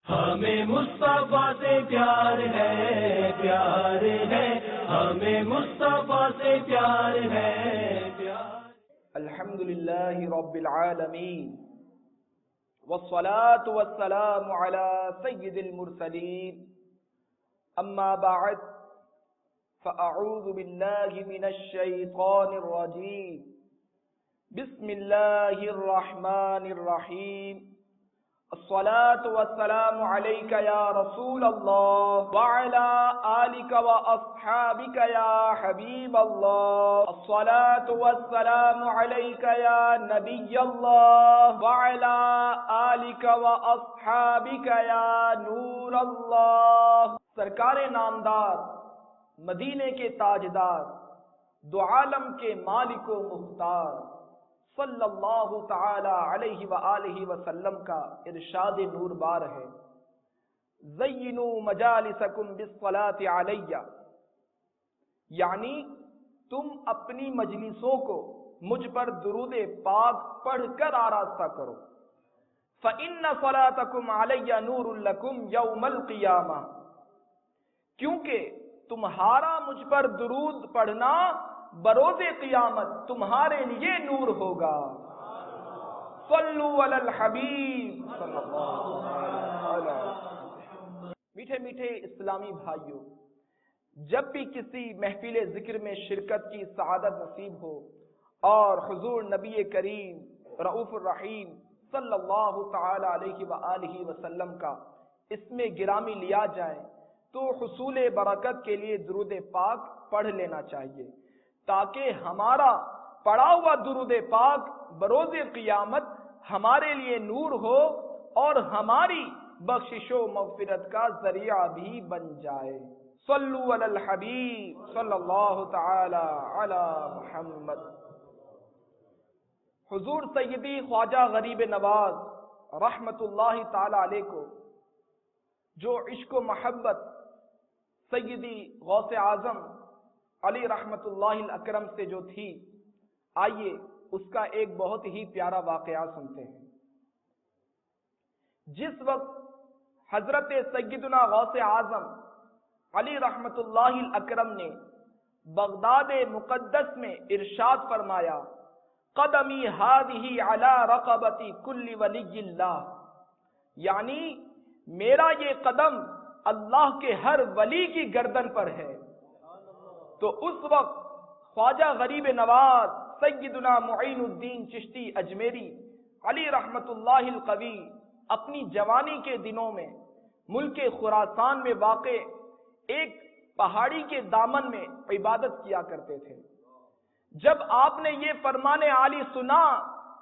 ہمیں مصطفیٰ سے پیار ہے، پیار ہے، ہمیں مصطفیٰ سے پیار ہے، پیار۔ الحمدللہ رب العالمین والصلاة والسلام على سید المرسلین، اما بعد فاعوذ باللہ من الشیطان الرجیم، بسم اللہ الرحمن الرحیم، الصلاة والسلام علیک یا رسول اللہ وعلى آلک واصحابک یا حبیب اللہ، الصلاة والسلام علیک یا نبی اللہ وعلى آلک واصحابک یا نور اللہ۔ سرکار نامدار، مدینے کے تاجدار، دو عالم کے مالک و مختار، صلی اللہ تعالی علیہ وآلہ وسلم کا ارشاد نور بار ہے، زینوا مجالسکم بالصلاة علیہ، یعنی تم اپنی مجلسوں کو مجھ پر درود پاک پڑھ کر آراستہ کرو، فإن صلاتکم علیہ نور لکم یوم القیامہ، کیونکہ تمہارا مجھ پر درود پڑھنا بروز قیامت تمہارے لیے نور ہوگا۔ صلو علی الحبیب صلی اللہ علیہ وسلم۔ میٹھے میٹھے اسلامی بھائیوں، جب بھی کسی محفل ذکر میں شرکت کی سعادت نصیب ہو اور حضور نبی کریم رؤوف الرحیم صلی اللہ تعالی علیہ وآلہ وسلم کا اسم گرامی لیا جائے تو حصول برکت کے لیے درود پاک پڑھ لینا چاہیے، تاکہ ہمارا پڑھا ہوا درود پاک بروز قیامت ہمارے لیے نور ہو اور ہماری بخشش و مغفرت کا ذریعہ بھی بن جائے۔ صلو علی الحبیب صلی اللہ تعالی علی محمد۔ حضور سیدی خواجہ غریب نواز رحمت اللہ تعالی علیہ کو جو عشق و محبت سیدی غوث اعظم علی رحمت اللہ الاکرم سے جو تھی، آئیے اس کا ایک بہت ہی پیارا واقعہ سنتے ہیں۔ جس وقت حضرت سیدنا غوث اعظم علی رحمت اللہ الاکرم نے بغداد مقدس میں ارشاد فرمایا، قدمی ہذہ علی رقبۃ کل ولی اللہ، یعنی میرا یہ قدم اللہ کے ہر ولی کی گردن پر ہے، تو اس وقت خواجہ غریب نواز سیدنا معین الدین چشتی اجمیری علی رحمت اللہ القوی اپنی جوانی کے دنوں میں ملک خراسان میں واقع ایک پہاڑی کے دامن میں عبادت کیا کرتے تھے۔ جب آپ نے یہ فرمان عالی سنا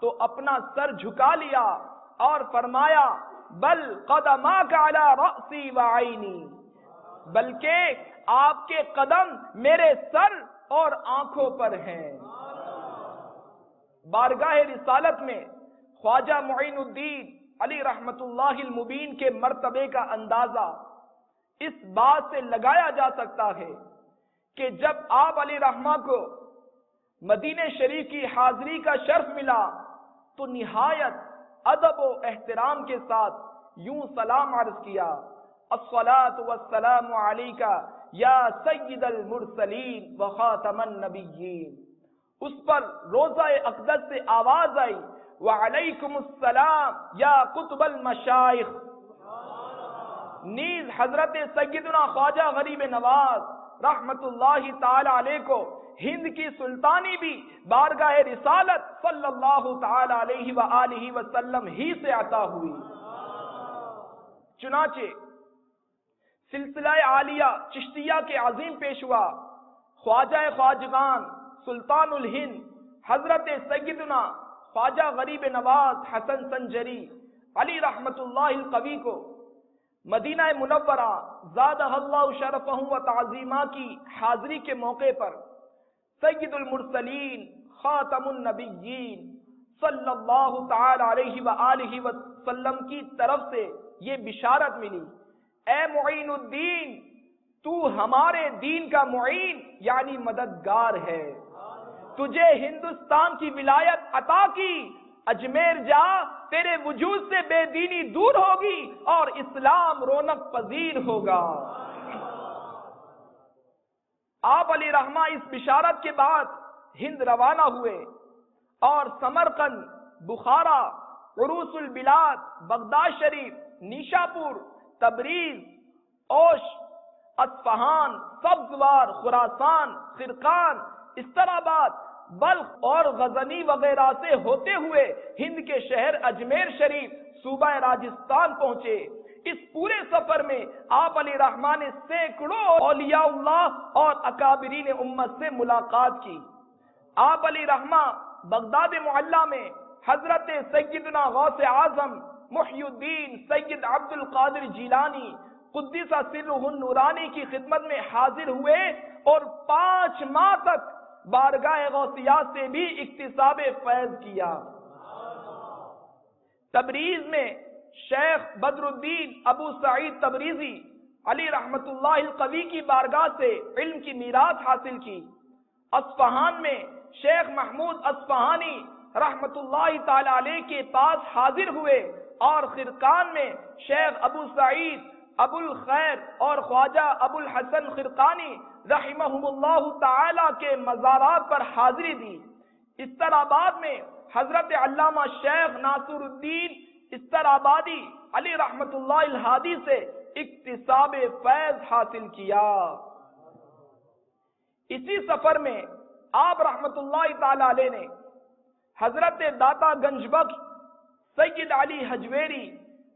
تو اپنا سر جھکا لیا اور فرمایا، بل قدماک علی رأسی وعینی، بلکہ آپ کے قدم میرے سر اور آنکھوں پر ہیں۔ بارگاہ رسالت میں خواجہ معین الدین علی رحمت اللہ المبین کے مرتبے کا اندازہ اس بات سے لگایا جا سکتا ہے کہ جب آپ علی رحمہ کو مدینہ شریف کی حاضری کا شرف ملا تو نہایت ادب و احترام کے ساتھ یوں سلام عرض کیا، الصلاة والسلام علیکہ یا سید المرسلین و خاتم النبیین۔ اس پر روضہ اقدس سے آواز آئی، وعلیکم السلام یا قطب المشائخ۔ نیز حضرت سیدنا خواجہ غریب نواز رحمت اللہ تعالی علیہ کو ہند کی سلطانی بھی بارگاہ رسالت صلی اللہ تعالی علیہ وآلہ وسلم ہی سے عطا ہوئی۔ چنانچہ سلسلہ عالیہ چشتیہ کے عظیم پیشوا خواجہ خواجگان سلطان الہند حضرت سیدنا خواجہ غریب نواز حسن سنجری علی رحمت اللہ القوی کو مدینہ منورہ زادہ اللہ شرفہ و تعظیمہ کی حاضری کے موقع پر سید المرسلین خاتم النبیین صلی اللہ تعالی علیہ وآلہ وسلم کی طرف سے یہ بشارت ملی، اے معین الدین، تو ہمارے دین کا معین یعنی مددگار ہے، تجھے ہندوستان کی ولایت عطا کی، اجمیر جا، تیرے وجود سے بے دینی دور ہوگی اور اسلام رونق پذیر ہوگا۔ آپ علی رحمہ اس بشارت کے بعد ہند روانہ ہوئے اور سمرقند، بخارا، عروس البلاد، بغداد شریف، نیشاپور، تبریز، اوش، اصفہان، سبزوار، خراسان، خرقان، استراباد، بلخ اور غزنی وغیرہ سے ہوتے ہوئے ہند کے شہر اجمیر شریف صوبہ راجستھان پہنچے۔ اس پورے سفر میں آپ علی رحمہ نے سینکڑوں اولیاء اللہ اور اکابرین امت سے ملاقات کی۔ آپ علی رحمہ بغداد معلیٰ میں حضرت سیدنا غوث اعظم محی الدین سید عبد القادر جیلانی قدس سرہ النورانی کی خدمت میں حاضر ہوئے اور 5 ماہ تک بارگاہ غوثیہ سے بھی اکتساب فیض کیا۔ تبریز میں شیخ بدر الدین ابو سعید تبریزی علی رحمت اللہ القوی کی بارگاہ سے علم کی میراث حاصل کی۔ اصفہان میں شیخ محمود اصفہانی رحمت اللہ تعالی علیہ کے پاس حاضر ہوئے اور خرقان میں شیخ ابو سعید ابو الخیر اور خواجہ ابو الحسن خرقانی رحمہم اللہ تعالی کے مزارات پر حاضری دی۔ استراباد میں حضرت علامہ شیخ ناصر الدین استرابادی علی رحمت اللہ الہادی سے اکتساب فیض حاصل کیا۔ اسی سفر میں آپ رحمت اللہ تعالی علیہ نے حضرت داتا گنج بخش سید علی حجویری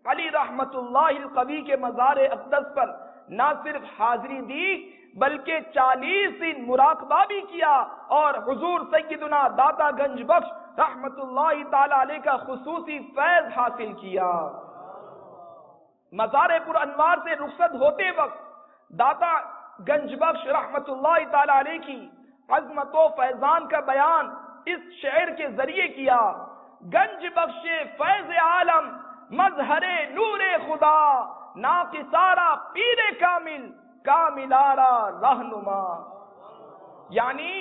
علی رحمت اللہ القوی کے مزار اقدس پر نہ صرف حاضری دی بلکہ 40 دن مراقبہ بھی کیا اور حضور سیدنا داتا گنج بخش رحمت اللہ تعالی علیہ کا خصوصی فیض حاصل کیا۔ مزار پر انوار سے رخصت ہوتے وقت داتا گنج بخش رحمت اللہ تعالی علیہ کی عظمت و فیضان کا بیان اس شعر کے ذریعے کیا۔ گنج بخش فیض عالم مظہر نور خدا، ناقصارا پیر کامل کاملارا رہنما۔ یعنی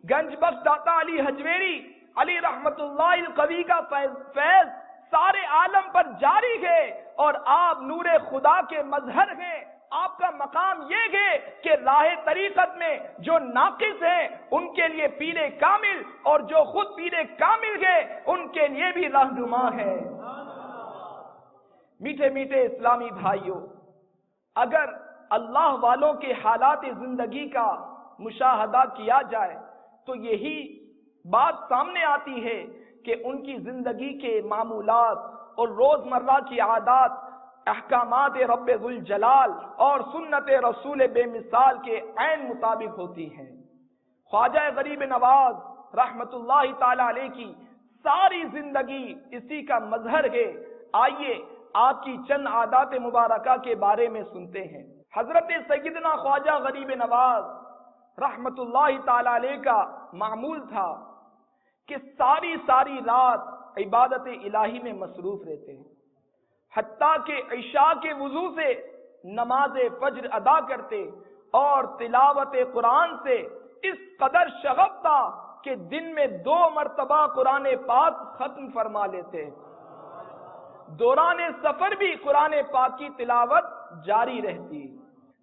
گنج بخش داتا علی حجویری علی رحمت اللہ القوی کا فیض سارے عالم پر جاری ہے اور آپ نور خدا کے مظہر ہیں۔ آپ کا مقام یہ ہے کہ راہ طریقت میں جو ناقص ہیں ان کے لیے پیر کامل اور جو خود پیر کامل ہے ان کے لیے بھی رہنما ہے۔ میٹھے میٹھے اسلامی بھائیوں، اگر اللہ والوں کے حالات زندگی کا مشاہدہ کیا جائے تو یہی بات سامنے آتی ہے کہ ان کی زندگی کے معمولات اور روزمرہ کی عادات احکامات رب ذوالجلال اور سنت رسول بے مثال کے عین مطابق ہوتی ہیں۔ خواجہ غریب نواز رحمت اللہ تعالی علیہ کی ساری زندگی اسی کا مظہر ہے۔ آئیے آپ کی چند عادات مبارکہ کے بارے میں سنتے ہیں۔ حضرت سیدنا خواجہ غریب نواز رحمت اللہ تعالی علیہ کا معمول تھا کہ ساری رات عبادت الہی میں مصروف رہتے ہیں، حتیٰ کہ عشاء کے وضو سے نماز فجر ادا کرتے اور تلاوت قرآن سے اس قدر شغف تھا کہ دن میں 2 مرتبہ قرآن پاک ختم فرما لیتے۔ دوران سفر بھی قرآن پاک کی تلاوت جاری رہتی۔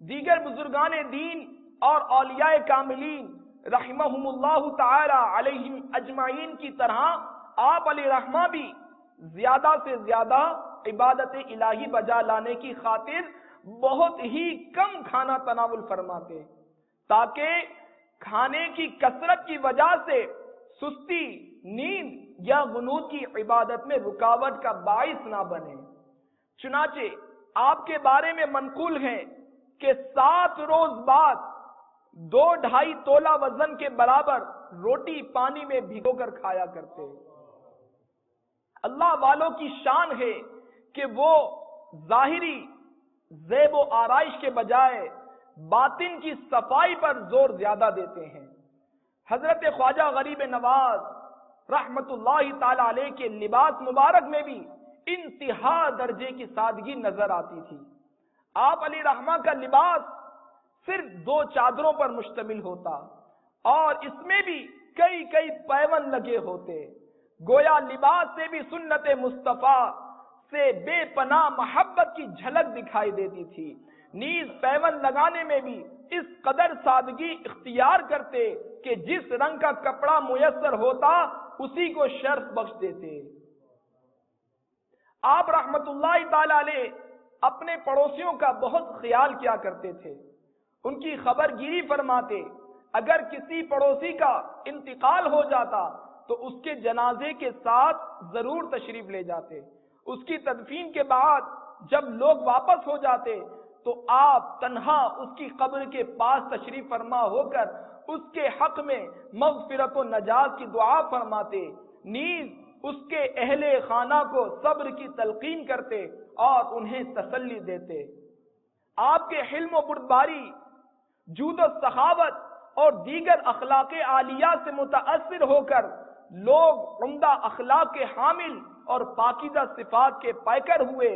دیگر بزرگان دین اور اولیاء کاملین رحمہم اللہ تعالی علیہم اجمعین کی طرح آپ علی رحمہ بھی زیادہ سے زیادہ عبادت الہی بجا لانے کی خاطر بہت ہی کم کھانا تناول فرماتے تاکہ کھانے کی کثرت کی وجہ سے سستی، نیند یا غنود کی عبادت میں رکاوٹ کا باعث نہ بنے۔ چنانچہ آپ کے بارے میں منقول ہے کہ 7 روز بعد 2-2.5 تولہ وزن کے برابر روٹی پانی میں بھگو کر کھایا کرتے۔ اللہ والوں کی شان ہے کہ وہ ظاہری زیب و آرائش کے بجائے باطن کی صفائی پر زور زیادہ دیتے ہیں۔ حضرت خواجہ غریب نواز رحمت اللہ تعالی علیہ کے لباس مبارک میں بھی انتہا درجے کی سادگی نظر آتی تھی۔ آپ علی رحمہ کا لباس صرف 2 چادروں پر مشتمل ہوتا اور اس میں بھی کئی پیون لگے ہوتے۔ گویا لباس سے بھی سنت مصطفیٰ سے بے پناہ محبت کی جھلک دکھائی دیتی تھی۔ نیز پیوند لگانے میں بھی اس قدر سادگی اختیار کرتے کہ جس رنگ کا کپڑا میسر ہوتا اسی کو شرف بخش دیتے۔ آپ رحمت اللہ تعالی علیہ اپنے پڑوسیوں کا بہت خیال کیا کرتے تھے، ان کی خبر گیری فرماتے۔ اگر کسی پڑوسی کا انتقال ہو جاتا تو اس کے جنازے کے ساتھ ضرور تشریف لے جاتے۔ اس کی تدفین کے بعد جب لوگ واپس ہو جاتے تو آپ تنہا اس کی قبر کے پاس تشریف فرما ہو کر اس کے حق میں مغفرت و نجات کی دعا فرماتے، نیز اس کے اہل خانہ کو صبر کی تلقین کرتے اور انہیں تسلی دیتے۔ آپ کے حلم و بردباری، جود و سخاوت اور دیگر اخلاق عالیہ سے متاثر ہو کر لوگ عمدہ اخلاق کے حامل اور پاکیزہ صفات کے پیکر ہوئے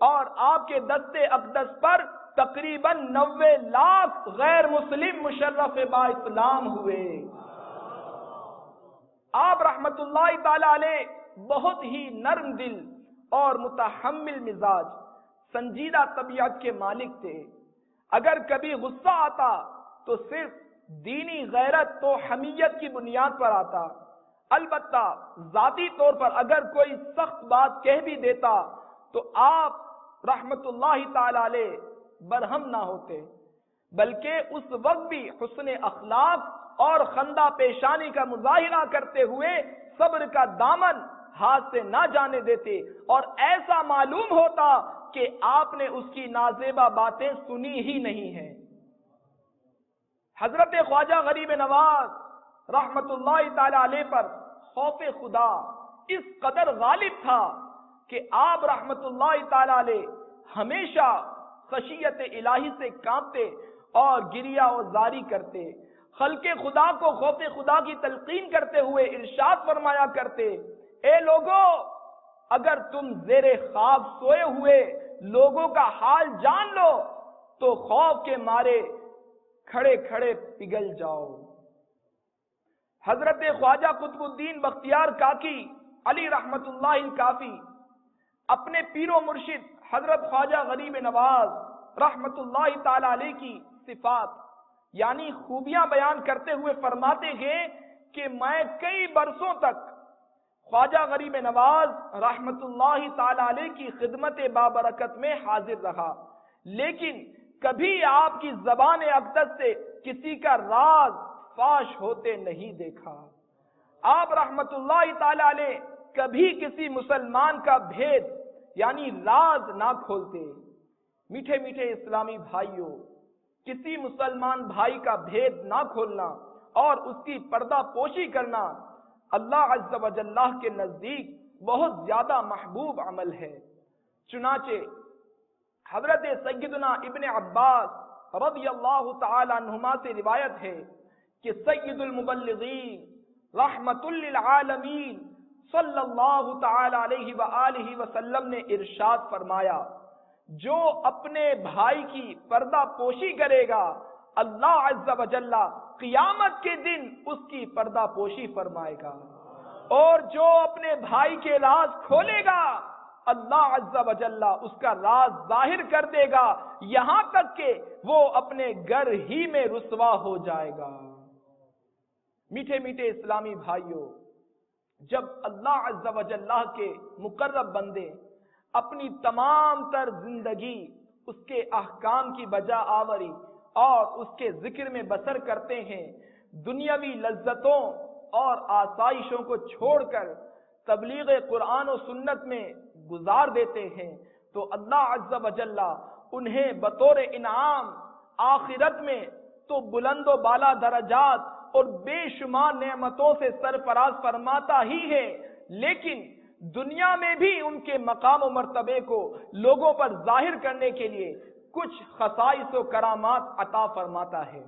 اور آپ کے دست اقدس پر تقریباً 90 لاکھ غیر مسلم مشرف با اسلام ہوئے۔ آپ رحمت اللہ تعالی علیہ بہت ہی نرم دل اور متحمل مزاج، سنجیدہ طبیعت کے مالک تھے۔ اگر کبھی غصہ آتا تو صرف دینی غیرت و حمیت کی بنیاد پر آتا۔ البتہ ذاتی طور پر اگر کوئی سخت بات کہہ بھی دیتا تو آپ رحمت اللہ تعالی علیہ برہم نہ ہوتے، بلکہ اس وقت بھی حسن اخلاق اور خندہ پیشانی کا مظاہرہ کرتے ہوئے صبر کا دامن ہاتھ سے نہ جانے دیتے، اور ایسا معلوم ہوتا کہ آپ نے اس کی نازیبا باتیں سنی ہی نہیں ہیں۔ حضرت خواجہ غریب نواز رحمت اللہ تعالی علیہ پر خوف خدا اس قدر غالب تھا کہ آپ رحمت اللہ تعالی علیہ ہمیشہ خشیت الہی سے کانپتے اور گریہ و زاری کرتے۔ خلق خدا کو خوف خدا کی تلقین کرتے ہوئے ارشاد فرمایا کرتے، اے لوگو، اگر تم زیر خواب سوئے ہوئے لوگوں کا حال جان لو تو خوف کے مارے کھڑے کھڑے پگھل جاؤ۔ حضرت خواجہ قطب الدین بختیار کاکی علی رحمت اللہ کافی اپنے پیر و مرشد حضرت خواجہ غریب نواز رحمت اللہ تعالی علیہ کی صفات یعنی خوبیاں بیان کرتے ہوئے فرماتے ہیں کہ میں کئی برسوں تک خواجہ غریب نواز رحمت اللہ تعالی علیہ کی خدمت بابرکت میں حاضر رہا، لیکن کبھی آپ کی زبان اقدس سے کسی کا راز فاش ہوتے نہیں دیکھا۔ آپ رحمت اللہ تعالی علیہ کبھی کسی مسلمان کا بھید یعنی راز نہ کھولتے۔ میٹھے میٹھے اسلامی بھائیوں، کسی مسلمان بھائی کا بھید نہ کھولنا اور اس کی پردہ پوشی کرنا اللہ عز و جل کے نزدیک بہت زیادہ محبوب عمل ہے۔ چنانچہ حضرت سیدنا ابن عباس رضی اللہ تعالی عنہما سے روایت ہے کہ سید المبلغین رحمت للعالمین صلی اللہ تعالی علیہ وآلہ وسلم نے ارشاد فرمایا، جو اپنے بھائی کی پردہ پوشی کرے گا اللہ عز و جل قیامت کے دن اس کی پردہ پوشی فرمائے گا، اور جو اپنے بھائی کے راز کھولے گا اللہ عز و جل اس کا راز ظاہر کر دے گا، یہاں تک کہ وہ اپنے گھر ہی میں رسوا ہو جائے گا۔ میٹھے میٹھے اسلامی بھائیوں، جب اللہ عز و جل کے مقرب بندے اپنی تمام تر زندگی اس کے احکام کی بجا آوری اور اس کے ذکر میں بسر کرتے ہیں، دنیاوی لذتوں اور آسائشوں کو چھوڑ کر تبلیغ قرآن و سنت میں گزار دیتے ہیں، تو اللہ عز و جل انہیں بطور انعام آخرت میں تو بلند و بالا درجات اور بے شمار نعمتوں سے سرفراز فرماتا ہی ہے، لیکن دنیا میں بھی ان کے مقام و مرتبے کو لوگوں پر ظاہر کرنے کے لیے کچھ خصائص و کرامات عطا فرماتا ہے۔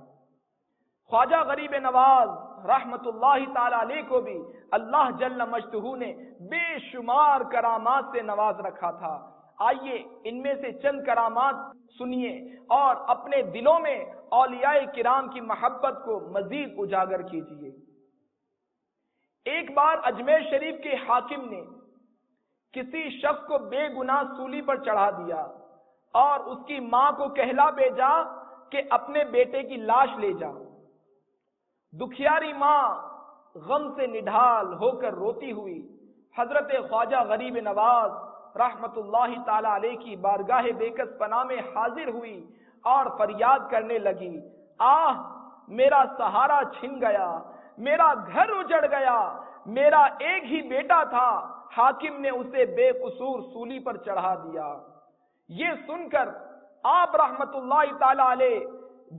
خواجہ غریب نواز رحمت اللہ تعالی علیہ کو بھی اللہ جل مجدہ نے بے شمار کرامات سے نواز رکھا تھا۔ آئیے ان میں سے چند کرامات سنیے اور اپنے دلوں میں اولیاء کرام کی محبت کو مزید اجاگر کیجیے۔ ایک بار اجمیر شریف کے حاکم نے کسی شخص کو بے گناہ سولی پر چڑھا دیا اور اس کی ماں کو کہلا بھیجا کہ اپنے بیٹے کی لاش لے جا۔ دکھیاری ماں غم سے نڈھال ہو کر روتی ہوئی حضرت خواجہ غریب نواز رحمت اللہ تعالی علیہ کی بارگاہ بیکس پناہ میں حاضر ہوئی اور فریاد کرنے لگی، آہ میرا سہارا چھن گیا، میرا گھر اجڑ گیا، میرا ایک ہی بیٹا تھا، حاکم نے اسے بے قصور سولی پر چڑھا دیا۔ یہ سن کر آپ رحمت اللہ تعالی علیہ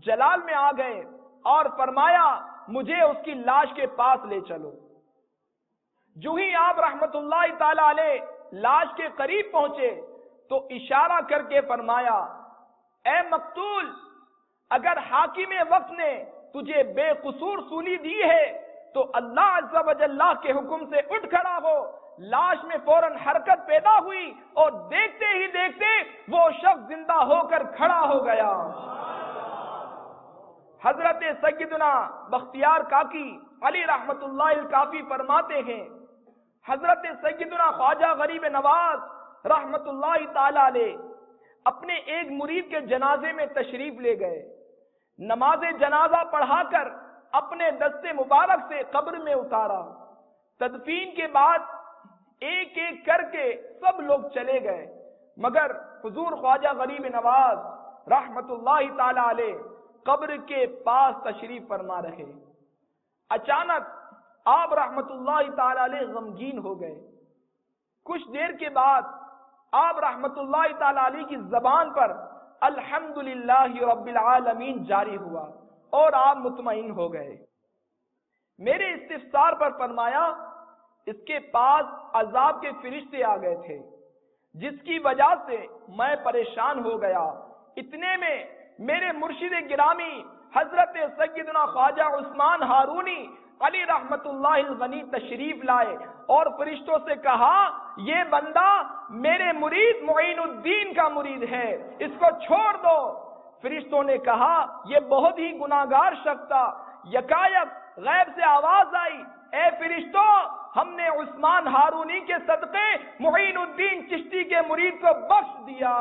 جلال میں آ گئے اور فرمایا مجھے اس کی لاش کے پاس لے چلو۔ جو ہی آپ رحمت اللہ تعالی علیہ لاش کے قریب پہنچے تو اشارہ کر کے فرمایا، اے مقتول، اگر حاکم وقت نے تجھے بے قصور سولی دی ہے تو اللہ عز و جل کے حکم سے اٹھ کھڑا ہو۔ لاش میں فوراً حرکت پیدا ہوئی اور دیکھتے ہی دیکھتے وہ شخص زندہ ہو کر کھڑا ہو گیا۔ حضرت سیدنا بختیار کاکی علی رحمت اللہ الکافی فرماتے ہیں، حضرت سیدنا خواجہ غریب نواز رحمت اللہ تعالی علیہ اپنے ایک مرید کے جنازے میں تشریف لے گئے، نماز جنازہ پڑھا کر اپنے دست مبارک سے قبر میں اتارا۔ تدفین کے بعد ایک ایک کر کے سب لوگ چلے گئے، مگر حضور خواجہ غریب نواز رحمت اللہ تعالی علیہ قبر کے پاس تشریف فرما رہے۔ اچانک آپ رحمت اللہ تعالی علیہ غمگین ہو گئے۔ کچھ دیر کے بعد آپ رحمت اللہ تعالی علیہ کی زبان پر الحمدللہ رب العالمین جاری ہوا اور آپ مطمئن ہو گئے۔ میرے استفسار پر فرمایا اس کے پاس عذاب کے فرشتے آ گئے تھے جس کی وجہ سے میں پریشان ہو گیا۔ اتنے میں میرے مرشد گرامی حضرت سیدنا خواجہ عثمان ہارونی علی رحمت اللہ الغنی تشریف لائے اور فرشتوں سے کہا یہ بندہ میرے مرید معین الدین کا مرید ہے، اس کو چھوڑ دو۔ فرشتوں نے کہا یہ بہت ہی گناہگار شخص تھا۔ یکایک غیب سے آواز آئی، اے فرشتوں، ہم نے عثمان ہارونی کے صدقے معین الدین چشتی کے مرید کو بخش دیا۔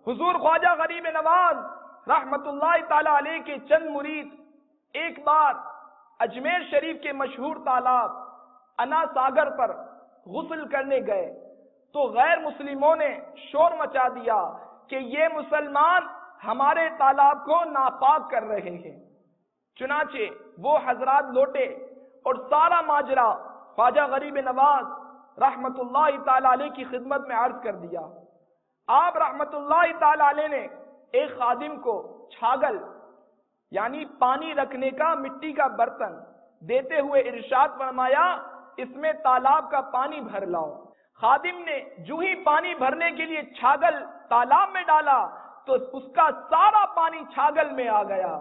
حضور خواجہ غریب نواز رحمت اللہ تعالی علیہ کے چند مرید ایک بار اجمیر شریف کے مشہور تالاب انا ساگر پر غسل کرنے گئے تو غیر مسلموں نے شور مچا دیا کہ یہ مسلمان ہمارے تالاب کو ناپاک کر رہے ہیں۔ چنانچہ وہ حضرات لوٹے اور سارا ماجرا خواجہ غریب نواز رحمت اللہ تعالی علیہ کی خدمت میں عرض کر دیا۔ آپ رحمت اللہ تعالی علیہ نے ایک خادم کو چھاگل یعنی پانی رکھنے کا مٹی کا برتن دیتے ہوئے ارشاد فرمایا اس میں تالاب کا پانی بھر لاؤ۔ خادم نے جو ہی پانی بھرنے کے لیے چھاگل تالاب میں ڈالا تو اس کا سارا پانی چھاگل میں آ گیا۔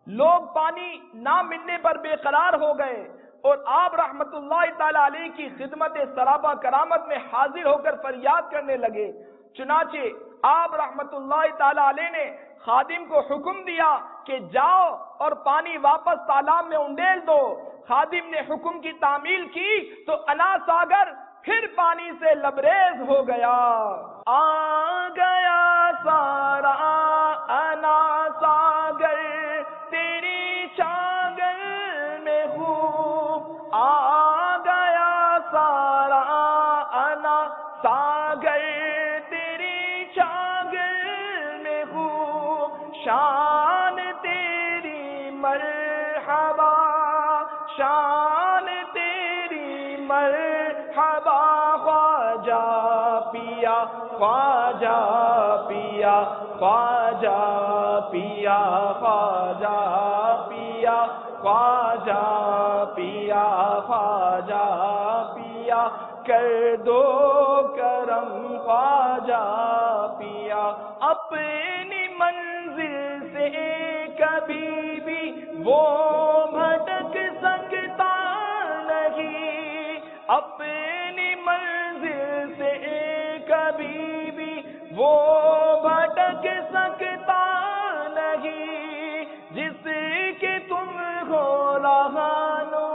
لوگ پانی نہ ملنے پر بے قرار ہو گئے اور آپ رحمت اللہ تعالی علیہ کی خدمت سرابہ کرامت میں حاضر ہو کر فریاد کرنے لگے۔ چنانچہ آپ رحمت اللہ تعالی علیہ نے خادم کو حکم دیا کہ جاؤ اور پانی واپس تالاب میں انڈیل دو۔ خادم نے حکم کی تعمیل کی تو انا ساگر پھر پانی سے لبریز ہو گیا۔ آ گیا سارا انا ساگر تیری چاگل میں خوب، آ گیا سارا انا ساگر تیری چاگل میں خوب، شان تیری مرحبا، شان تیری مرحبا، خواجہ پیا خواجہ پیا خواجہ پیا خواجہ پیا خواجہ پیا خواجہ پیا، کر دو کرم خواجہ پیا، اپنی منزل سے کبھی بھی وہ بھٹک سکتا نہیں، اپنی منزل سے کبھی بھی وہ بھٹک سکتا نہیں، جس کے تم ہو رہنما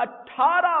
18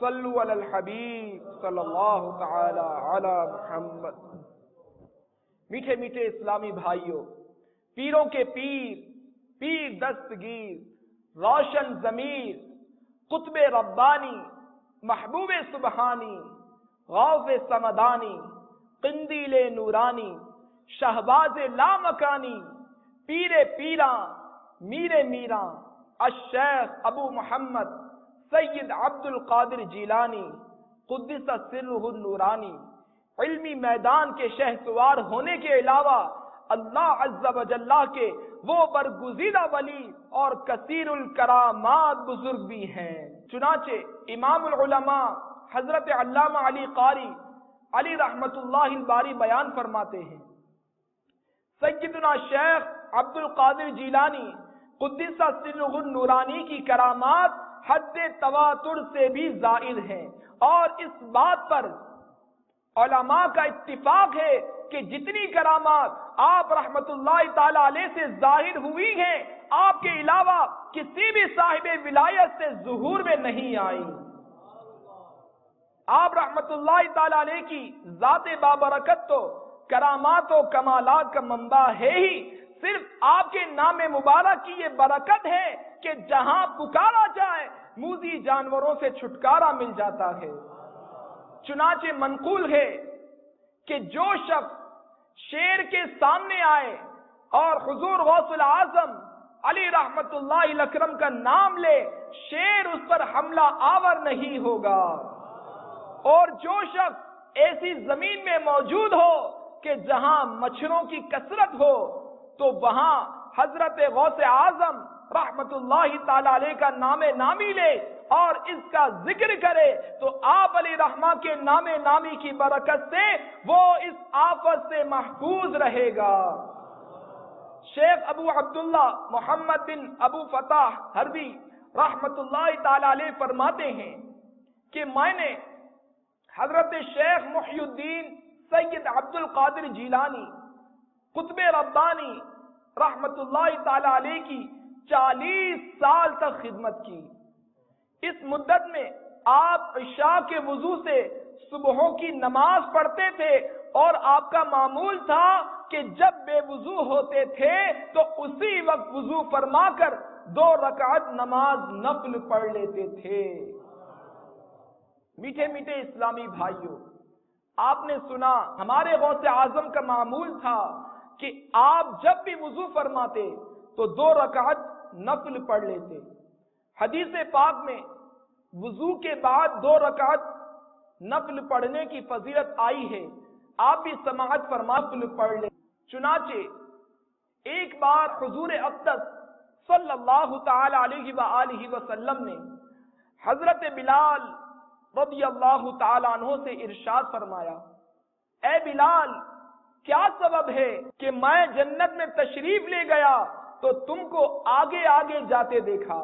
صلو علی الحبیب صلی اللہ تعالی علی محمد۔ میٹھے میٹھے اسلامی بھائیوں، پیروں کے پیر، پیر دستگیر، روشن ضمیر، قطب ربانی، محبوب سبحانی، غوث سمدانی، قندیل نورانی، شہباز لامکانی، پیر پیراں، میر میراں، الشیخ ابو محمد سید عبد القادر جیلانی قدس سرہ النورانی، علمی میدان کے شہسوار ہونے کے علاوہ اللہ عز و جل کے وہ برگزیدہ ولی اور کثیر الکرامات بزرگ بھی ہیں۔ چنانچہ امام العلماء حضرت علامہ علی قاری علی رحمت اللہ الباری بیان فرماتے ہیں، سیدنا شیخ عبد القادر جیلانی قدس سرہ النورانی کی کرامات حد تواتر سے بھی زائد ہیں، اور اس بات پر علماء کا اتفاق ہے کہ جتنی کرامات آپ رحمت اللہ تعالی علیہ سے ظاہر ہوئی ہیں، آپ کے علاوہ کسی بھی صاحب ولایت سے ظہور میں نہیں آئی۔ آپ رحمت اللہ تعالی علیہ کی ذات بابرکت تو کرامات و کمالات کا منبع ہے ہی، صرف آپ کے نام مبارک کی یہ برکت ہے کہ جہاں پکارا جائے موذی جانوروں سے چھٹکارا مل جاتا ہے۔ چنانچہ منقول ہے کہ جو شخص شیر کے سامنے آئے اور حضور غوث العظم علی رحمت اللہ الاکرم کا نام لے، شیر اس پر حملہ آور نہیں ہوگا۔ اور جو شخص ایسی زمین میں موجود ہو کہ جہاں مچھروں کی کثرت ہو، تو وہاں حضرت غوث اعظم رحمت اللہ تعالی علیہ کا نام نامی لے اور اس کا ذکر کرے، تو آپ علی رحمہ کے نام نامی کی برکت سے وہ اس آفت سے محفوظ رہے گا۔ شیخ ابو عبداللہ محمد بن ابو فتح حربی رحمت اللہ تعالی علیہ فرماتے ہیں کہ میں نے حضرت شیخ محی الدین سید عبد القادر جیلانی قطب ربانی رحمت اللہ تعالی علیہ کی 40 سال تک خدمت کی۔ اس مدت میں آپ عشاء کے وضو سے صبحوں کی نماز پڑھتے تھے، اور آپ کا معمول تھا کہ جب بے وضو ہوتے تھے تو اسی وقت وضو فرما کر 2 رکعت نماز نفل پڑھ لیتے تھے۔ میٹھے میٹھے اسلامی بھائیوں، آپ نے سنا ہمارے غوث اعظم کا معمول تھا کہ آپ جب بھی وضو فرماتے تو 2 رکعت نفل پڑھ لیتے۔ حدیث پاک میں وضو کے بعد 2 رکعت نفل پڑھنے کی فضیلت آئی ہے، آپ بھی سماعت فرما نفل پڑھ لیں۔ چنانچہ ایک بار حضور اقدس صلی اللہ تعالی علیہ وآلہ وسلم نے حضرت بلال رضی اللہ تعالی عنہ سے ارشاد فرمایا، اے بلال، کیا سبب ہے کہ میں جنت میں تشریف لے گیا تو تم کو آگے آگے جاتے دیکھا؟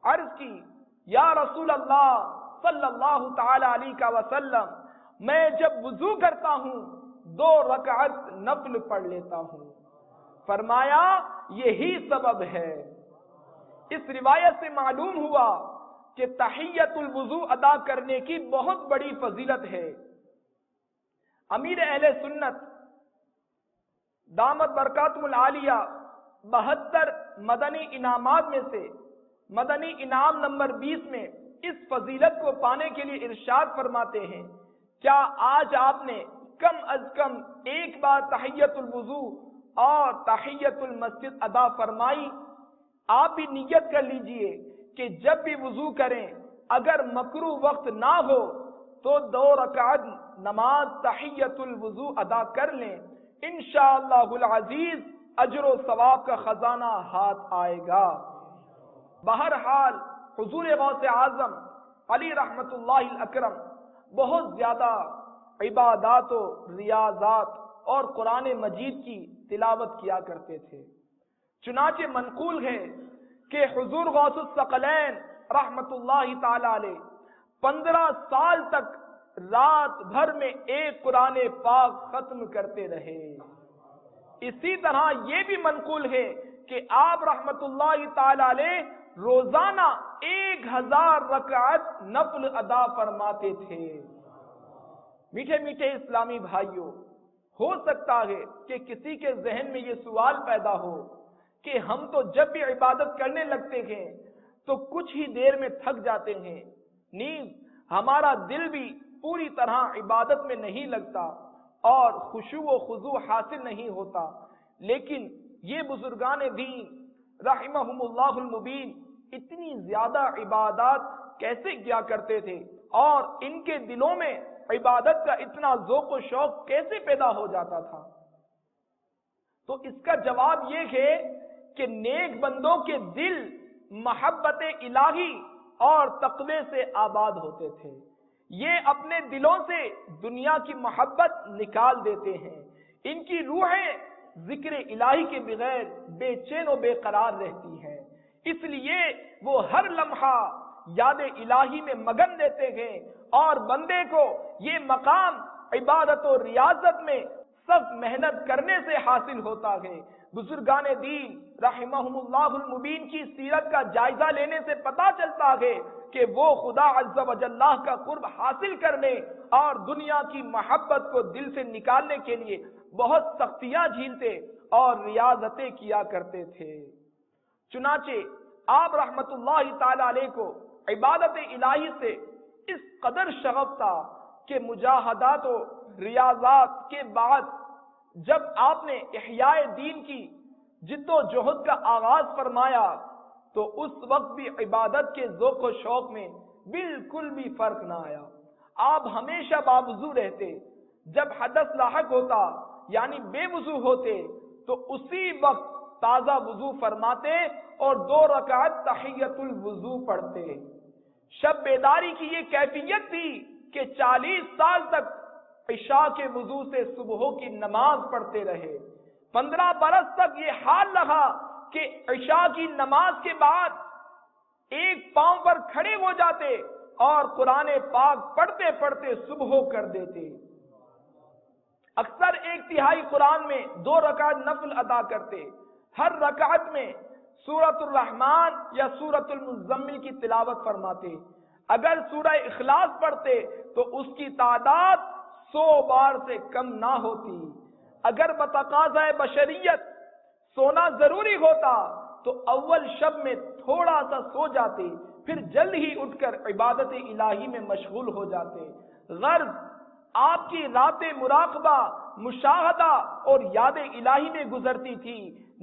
عرض کی، یا رسول اللہ صلی اللہ تعالی علیہ وسلم، میں جب وضو کرتا ہوں 2 رکعت نفل پڑھ لیتا ہوں۔ فرمایا، یہی سبب ہے۔ اس روایت سے معلوم ہوا کہ تحیت الوضو ادا کرنے کی بہت بڑی فضیلت ہے۔ امیر اہل سنت دامت برکاتہم العالیہ 72 مدنی انعامات میں سے مدنی انعام نمبر 20 میں اس فضیلت کو پانے کے لیے ارشاد فرماتے ہیں، کیا آج آپ نے کم از کم ایک بار تحیت الوضو اور تحیت المسجد ادا فرمائی؟ آپ بھی نیت کر لیجئے کہ جب بھی وضو کریں، اگر مکروہ وقت نہ ہو تو 2 رکعت نماز تحیت الوضو ادا کر لیں، انشاءاللہ العزیز اجر و ثواب کا خزانہ ہاتھ آئے گا۔ بہرحال حضور غوث اعظم علی رحمت اللہ الاکرم بہت زیادہ عبادات و ریاضات اور قرآن مجید کی تلاوت کیا کرتے تھے۔ چنانچہ منقول ہے کہ حضور غوث الثقلین رحمت اللہ تعالی علیہ 15 سال تک رات بھر میں ایک قرآن پاک ختم کرتے رہے۔ اسی طرح یہ بھی منقول ہے کہ آپ رحمت اللہ تعالی علیہ روزانہ 1000 رکعت نفل ادا فرماتے تھے۔ میٹھے میٹھے اسلامی بھائیوں، ہو سکتا ہے کہ کسی کے ذہن میں یہ سوال پیدا ہو کہ ہم تو جب بھی عبادت کرنے لگتے ہیں تو کچھ ہی دیر میں تھک جاتے ہیں، نیز ہمارا دل بھی پوری طرح عبادت میں نہیں لگتا اور خشوع و خضوع حاصل نہیں ہوتا۔ لیکن یہ بزرگان دین رحمہم اللہ المبین اتنی زیادہ عبادات کیسے کیا کرتے تھے اور ان کے دلوں میں عبادت کا اتنا ذوق و شوق کیسے پیدا ہو جاتا تھا؟ تو اس کا جواب یہ ہے کہ نیک بندوں کے دل محبت الہی اور تقوی سے آباد ہوتے تھے۔ یہ اپنے دلوں سے دنیا کی محبت نکال دیتے ہیں، ان کی روحیں ذکر الہی کے بغیر بے چین و بے قرار رہتی ہیں، اس لیے وہ ہر لمحہ یاد الہی میں مگن دیتے ہیں اور بندے کو یہ مقام عبادت و ریاضت میں سخت محنت کرنے سے حاصل ہوتا ہے۔ بزرگان دین رحمہم اللہ المبین کی سیرت کا جائزہ لینے سے پتہ چلتا ہے کہ وہ خدا عز و جل کا قرب حاصل کرنے اور دنیا کی محبت کو دل سے نکالنے کے لیے بہت سختیاں جھیلتے اور ریاضتیں کیا کرتے تھے۔ چنانچہ آپ رحمت اللہ تعالی علیہ کو عبادت الہی سے اس قدر شغف تھا کہ مجاہدات و ریاضات کے بعد جب آپ نے احیاء دین کی جد و جہد کا آغاز فرمایا تو اس وقت بھی عبادت کے ذوق و شوق میں بالکل بھی فرق نہ آیا۔ آپ ہمیشہ باوضو رہتے، جب حدث لاحق ہوتا یعنی بے وضو ہوتے تو اسی وقت تازہ وضو فرماتے اور 2 رکعت تحیۃ الوضو پڑھتے۔ شب بیداری کی یہ کیفیت تھی کہ 40 سال تک عشاء کے وضو سے صبح کی نماز پڑھتے رہے۔ 15 برس تک یہ حال رہا کہ عشاء کی نماز کے بعد ایک پاؤں پر کھڑے ہو جاتے اور قرآن پاک پڑھتے پڑھتے صبح کر دیتے۔ اکثر 1/3 قرآن میں 2 رکعت نفل ادا کرتے، ہر رکعت میں سورۃ الرحمن یا سورۃ المزمل کی تلاوت فرماتے۔ اگر سورہ اخلاص پڑھتے تو اس کی تعداد 100 بار سے کم نہ ہوتی۔ اگر بتقاضۂ بشریت سونا ضروری ہوتا تو اول شب میں تھوڑا سا سو جاتے، پھر جلد ہی اٹھ کر عبادت الہی میں مشغول ہو جاتے۔ غرض آپ کی رات مراقبہ، مشاہدہ اور یاد الہی میں گزرتی تھی،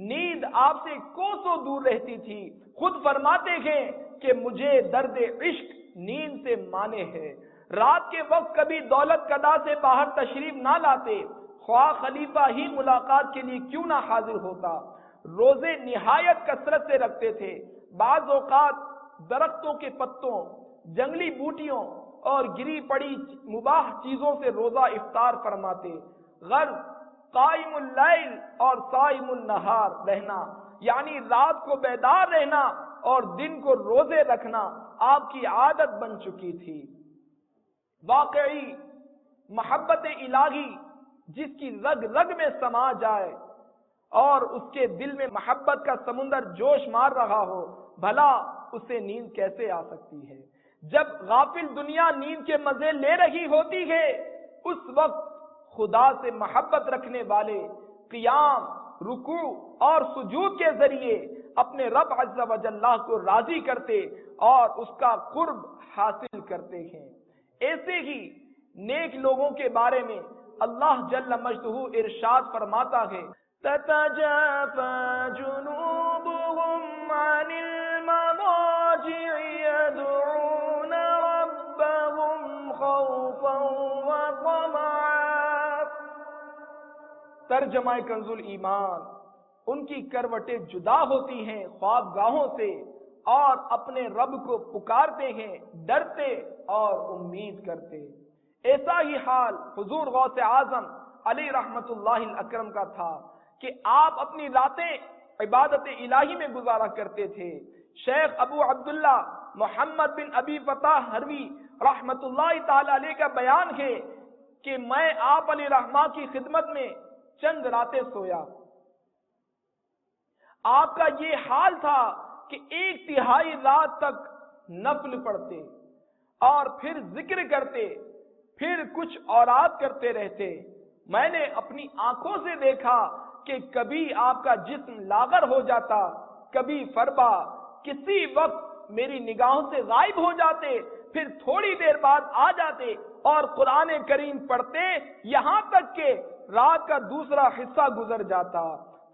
نیند آپ سے کوسوں دور رہتی تھی۔ خود فرماتے ہیں کہ مجھے درد عشق نیند سے مانے ہے۔ رات کے وقت کبھی دولت قدا سے باہر تشریف نہ لاتے، خواہ خلیفہ ہی ملاقات کے لیے کیوں نہ حاضر ہوتا۔ روزے نہایت کثرت سے رکھتے تھے، بعض اوقات درختوں کے پتوں، جنگلی بوٹیوں اور گری پڑی مباح چیزوں سے روزہ افطار فرماتے۔ غرض قائم اللیل اور صائم النہار رہنا، یعنی رات کو بیدار رہنا اور دن کو روزے رکھنا آپ کی عادت بن چکی تھی۔ واقعی محبت الہی جس کی رگ رگ میں سما جائے اور اس کے دل میں محبت کا سمندر جوش مار رہا ہو، بھلا اسے نیند کیسے آ سکتی ہے؟ جب غافل دنیا نیند کے مزے لے رہی ہوتی ہے، اس وقت خدا سے محبت رکھنے والے قیام، رکوع اور سجود کے ذریعے اپنے رب عز و جل کو راضی کرتے اور اس کا قرب حاصل کرتے ہیں۔ ایسے ہی نیک لوگوں کے بارے میں اللہ جل مجدہ ارشاد فرماتا ہے، تَتَجَافَى جُنُوبُهُمْ عَنِ الْمَضَاجِعِ يَدْعُونَ رَبَّهُمْ خَوْفًا وَطَمَعًا۔ ترجمہ کنز الایمان، ان کی کروٹیں جدا ہوتی ہیں خوابگاہوں سے اور اپنے رب کو پکارتے ہیں، ڈرتے اور امید کرتے۔ ایسا ہی حال حضور غوث اعظم علی رحمت اللہ الاکرم کا تھا کہ آپ اپنی راتیں عبادت الہی میں گزارا کرتے تھے۔ شیخ ابو عبداللہ محمد بن ابی فتح ہروی رحمت اللہ تعالی علیہ کا بیان ہے کہ میں آپ علیہ رحمہ کی خدمت میں چند راتیں سویا۔ آپ کا یہ حال تھا کہ 1/3 رات تک نفل پڑھتے اور پھر ذکر کرتے، پھر کچھ اوراد کرتے رہتے۔ میں نے اپنی آنکھوں سے دیکھا کہ کبھی آپ کا جسم لاغر ہو جاتا، کبھی فربا، کسی وقت میری نگاہوں سے غائب ہو جاتے، پھر تھوڑی دیر بعد آ جاتے اور قرآن کریم پڑھتے، یہاں تک کہ رات کا دوسرا حصہ گزر جاتا۔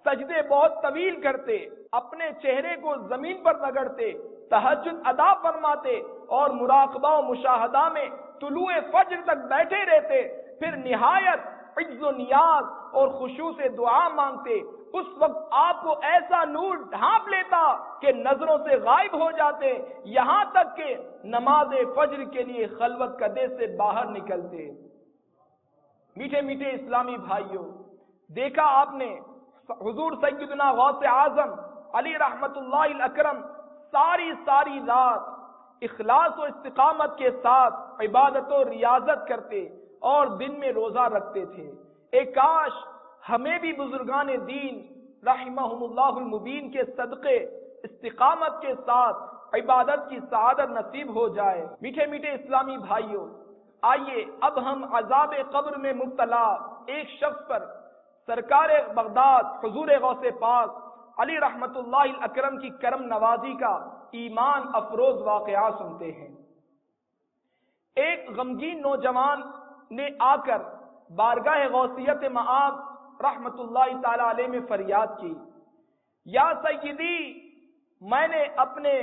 سجدے بہت طویل کرتے، اپنے چہرے کو زمین پر رگڑتے، تہجد ادا فرماتے اور مراقبہ و مشاہدہ میں طلوع فجر تک بیٹھے رہتے، پھر نہایت عجز و نیاز اور خشوع سے دعا مانگتے۔ اس وقت آپ کو ایسا نور ڈھانپ لیتا کہ نظروں سے غائب ہو جاتے، یہاں تک کہ نماز فجر کے لیے خلوت کدے سے باہر نکلتے۔ میٹھے میٹھے اسلامی بھائیوں، دیکھا آپ نے حضور سیدنا غوث اعظم علی رحمت اللہ الاکرم ساری رات اخلاص و استقامت کے ساتھ عبادت و ریاضت کرتے اور دن میں روزہ رکھتے تھے۔ اے کاش ہمیں بھی بزرگان دین رحمہم اللہ المبین کے صدقے استقامت کے ساتھ عبادت کی سعادت نصیب ہو جائے۔ میٹھے میٹھے اسلامی بھائیوں، آئیے اب ہم عذاب قبر میں مبتلا ایک شخص پر سرکار بغداد حضور غوث پاک علی رحمت اللہ الاکرم کی کرم نوازی کا ایمان افروز واقعہ سنتے ہیں۔ ایک غمگین نوجوان نے آ کر بارگاہ غوثیت معاذ رحمت اللہ تعالی علیہ میں فریاد کی، یا سیدی، میں نے اپنے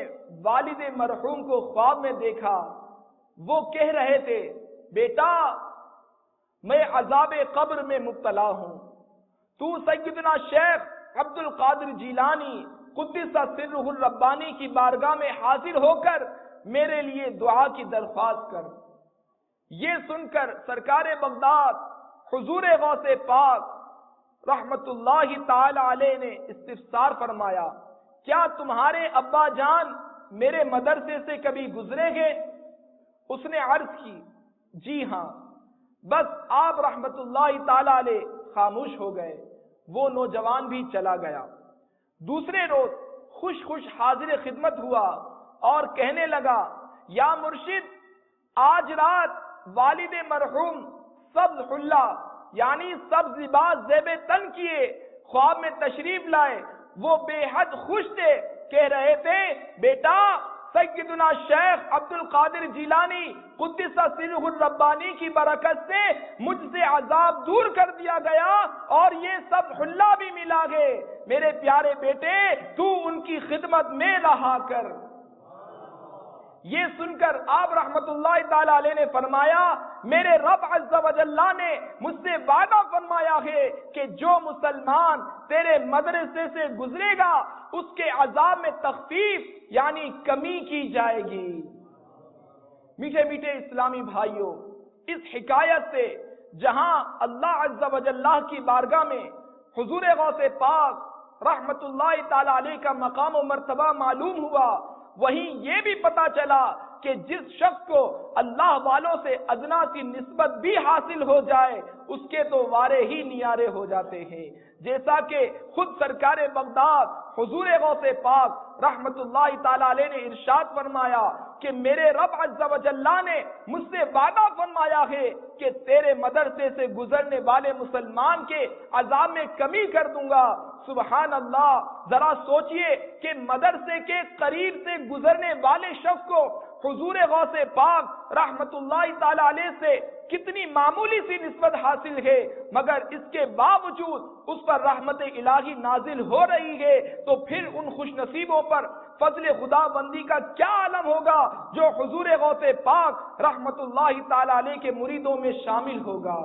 والد مرحوم کو خواب میں دیکھا، وہ کہہ رہے تھے بیٹا میں عذاب قبر میں مبتلا ہوں، تو سیدنا شیخ عبد القادر جیلانی قدس سرہ الربانی کی بارگاہ میں حاضر ہو کر میرے لیے دعا کی درخواست کر۔ یہ سن کر سرکار بغداد حضور غوث پاک رحمت اللہ تعالی علیہ نے استفسار فرمایا، کیا تمہارے ابا جان میرے مدرسے سے کبھی گزرے گے؟ اس نے عرض کی جی ہاں۔ بس آپ رحمت اللہ تعالی علیہ خاموش ہو گئے، وہ نوجوان بھی چلا گیا۔ دوسرے روز خوش حاضر خدمت ہوا اور کہنے لگا، یا مرشد، آج رات والد مرحوم سبز حلہ یعنی سبز لباس زیب تن کیے خواب میں تشریف لائے، وہ بے حد خوش تھے، کہہ رہے تھے بیٹا سیدنا شیخ عبد القادر جیلانی قدس سرہ الربانی کی برکت سے مجھ سے عذاب دور کر دیا گیا اور یہ سب حلہ بھی ملا گئے، میرے پیارے بیٹے تو ان کی خدمت میں رہا کر۔ یہ سن کر آپ رحمت اللہ تعالی علیہ نے فرمایا، میرے رب عز و جل نے مجھ سے وعدہ فرمایا ہے کہ جو مسلمان تیرے مدرسے سے گزرے گا اس کے عذاب میں تخفیف یعنی کمی کی جائے گی۔ میٹھے میٹھے اسلامی بھائیوں، اس حکایت سے جہاں اللہ عز و جل کی بارگاہ میں حضور غوث پاک رحمت اللہ تعالی علیہ کا مقام و مرتبہ معلوم ہوا، وہیں یہ بھی پتا چلا کہ جس شخص کو اللہ والوں سے ادنا سی نسبت بھی حاصل ہو جائے اس کے تو وارے ہی نیارے ہو جاتے ہیں، جیسا کہ خود سرکار بغداد حضور غوث پاک رحمت اللہ تعالی علیہ نے ارشاد فرمایا کہ میرے رب عز و جل نے مجھ سے وعدہ فرمایا ہے کہ تیرے مدرسے سے گزرنے والے مسلمان کے عذاب میں کمی کر دوں گا۔ سبحان اللہ، ذرا سوچئے کہ مدرسے کے قریب سے گزرنے والے شخص کو حضور غوث پاک رحمت اللہ تعالی علیہ سے کتنی معمولی سی نسبت حاصل ہے، مگر اس کے باوجود اس پر رحمت الہی نازل ہو رہی ہے، تو پھر ان خوش نصیبوں پر فضل خدا بندی کا کیا عالم ہوگا جو حضور غوث پاک رحمت اللہ تعالی علیہ کے مریدوں میں شامل ہوگا۔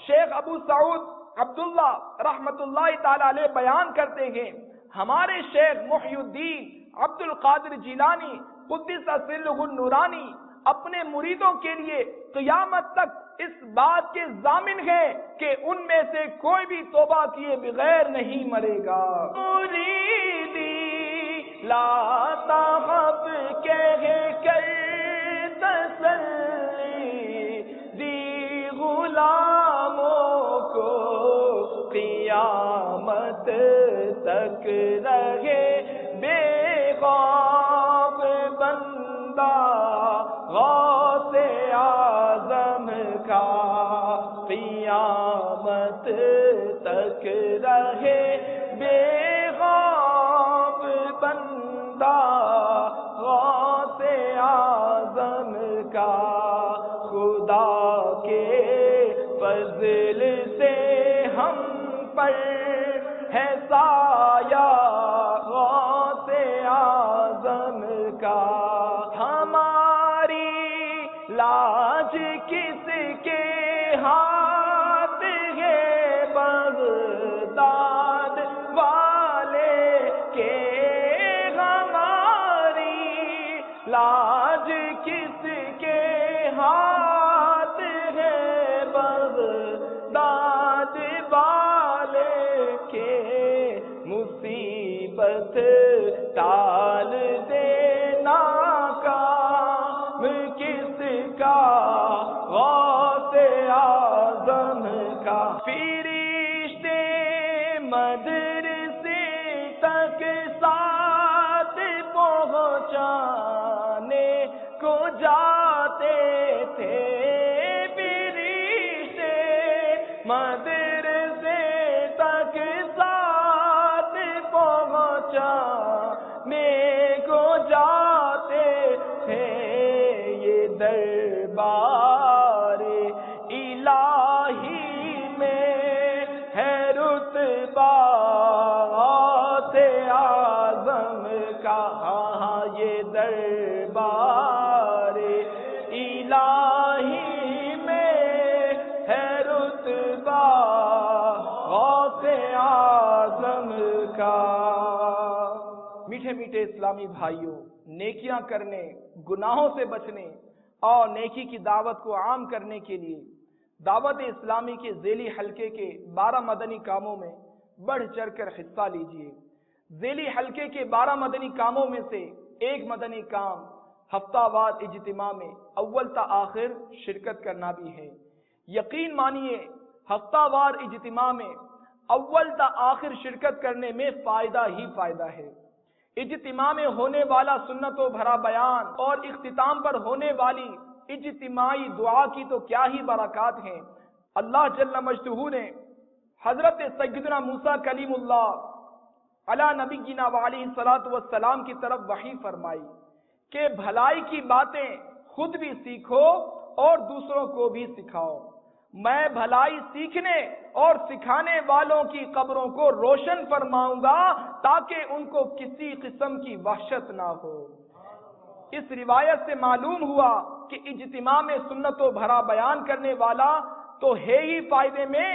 شیخ ابو سعود عبداللہ رحمت اللہ تعالی علیہ بیان کرتے ہیں، ہمارے شیخ محی الدین عبد القادر جیلانی قدس سرہ النورانی اپنے مریدوں کے لیے قیامت تک اس بات کے ضامن ہے کہ ان میں سے کوئی بھی توبہ کیے بغیر نہیں مرے گا۔ مریدی لا تخف کہہ کر تسلی دی غلاموں کو قیامت تک رہے بے خدا کے فضل سے ہم پر ہے سایہ غوث اعظم کا. ہماری لاج کس کے ہاتھ ہے بغداد والے کے. ہماری لاج کس کے ہاتھ ہے بغداد والے کے. مصیبت ٹال دینا کام کس کا غوث اعظم کا. فرشتے مدرسے تک ساتھ پہنچانے کو جاتے تھے. فرشتے مدرسے تک ساتھ پہنچانے کو جاتے تھے. یہ دربار الہی میں ہے رتبہ غوث اعظم کا. یہ دربار الہی میں ہے رتبہ غوث اعظم کا. میٹھے میٹھے اسلامی بھائیوں، نیکیاں کرنے، گناہوں سے بچنے اور نیکی کی دعوت کو عام کرنے کے لیے دعوت اسلامی کے ذیلی حلقے کے 12 مدنی کاموں میں بڑھ چڑھ کر حصہ لیجیے. ذیلی حلقے کے 12 مدنی کاموں میں سے ایک مدنی کام ہفتہ وار اجتماع میں اول تا آخر شرکت کرنا بھی ہے. یقین مانیے ہفتہ وار اجتماع میں اول تا آخر شرکت کرنے میں فائدہ ہی فائدہ ہے. اجتماع میں ہونے والا سنت و بھرا بیان اور اختتام پر ہونے والی اجتماعی دعا کی تو کیا ہی برکات ہیں. اللہ جل مجدہ نے حضرت سیدنا موسیٰ کلیم اللہ علی نبینا وعلیہ الصلوۃ والسلام کی طرف وحی فرمائی کہ بھلائی کی باتیں خود بھی سیکھو اور دوسروں کو بھی سکھاؤ. میں بھلائی سیکھنے اور سکھانے والوں کی قبروں کو روشن فرماؤں گا تاکہ ان کو کسی قسم کی وحشت نہ ہو. اس روایت سے معلوم ہوا کہ اجتماع میں سنت و بھرا بیان کرنے والا تو ہے ہی فائدے میں،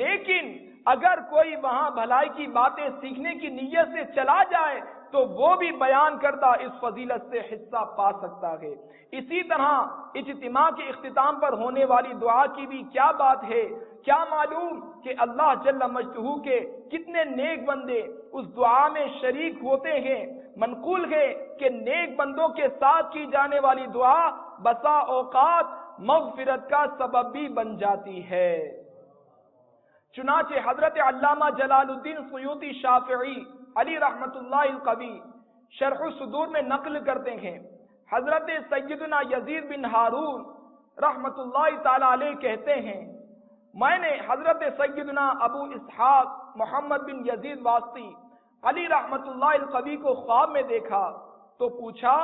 لیکن اگر کوئی وہاں بھلائی کی باتیں سیکھنے کی نیت سے چلا جائے تو وہ بھی بیان کردہ اس فضیلت سے حصہ پا سکتا ہے. اسی طرح اجتماع کے اختتام پر ہونے والی دعا کی بھی کیا بات ہے. کیا معلوم کہ اللہ جل مجدہ کے کتنے نیک بندے اس دعا میں شریک ہوتے ہیں. منقول ہے کہ نیک بندوں کے ساتھ کی جانے والی دعا بسا اوقات مغفرت کا سبب بھی بن جاتی ہے. چنانچہ حضرت علامہ جلال الدین سیوطی شافعی علی رحمت اللہ القوی شرح الصدور میں نقل کرتے ہیں، حضرت سیدنا یزید بن ہارون رحمت اللہ تعالی علیہ کہتے ہیں، میں نے حضرت سیدنا ابو اسحاق محمد بن یزید واسطی علی رحمت اللہ القوی کو خواب میں دیکھا تو پوچھا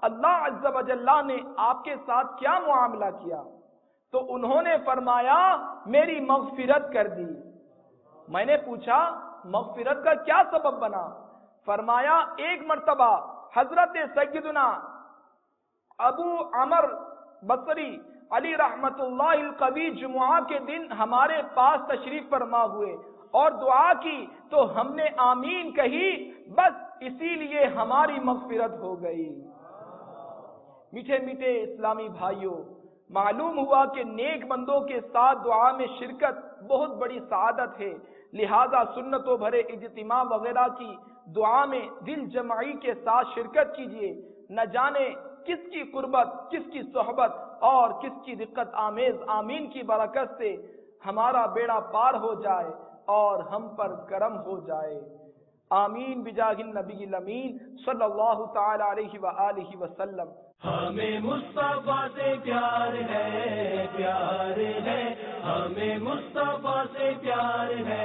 اللہ عز و جل نے آپ کے ساتھ کیا معاملہ کیا؟ تو انہوں نے فرمایا میری مغفرت کر دی. میں نے پوچھا مغفرت کا کیا سبب بنا؟ فرمایا ایک مرتبہ حضرت سیدنا ابو عمر بصری علی رحمت اللہ القوی جمعہ کے دن ہمارے پاس تشریف فرما ہوئے اور دعا کی تو ہم نے آمین کہی، بس اسی لیے ہماری مغفرت ہو گئی. میٹھے میٹھے اسلامی بھائیوں، معلوم ہوا کہ نیک بندوں کے ساتھ دعا میں شرکت بہت بڑی سعادت ہے. لہذا سنت و بھرے اجتماع وغیرہ کی دعا میں دل جمعی کے ساتھ شرکت کیجیے. نہ جانے کس کی قربت، کس کی صحبت اور کس کی دقت آمیز آمین کی برکت سے ہمارا بیڑا پار ہو جائے اور ہم پر کرم ہو جائے. آمین بجاہ النبی الامین صلی اللہ تعالی علیہ وآلہ وسلم. ہمیں مصطفیٰ سے پیار ہے، پیار ہے، ہمیں مصطفیٰ سے پیار ہے.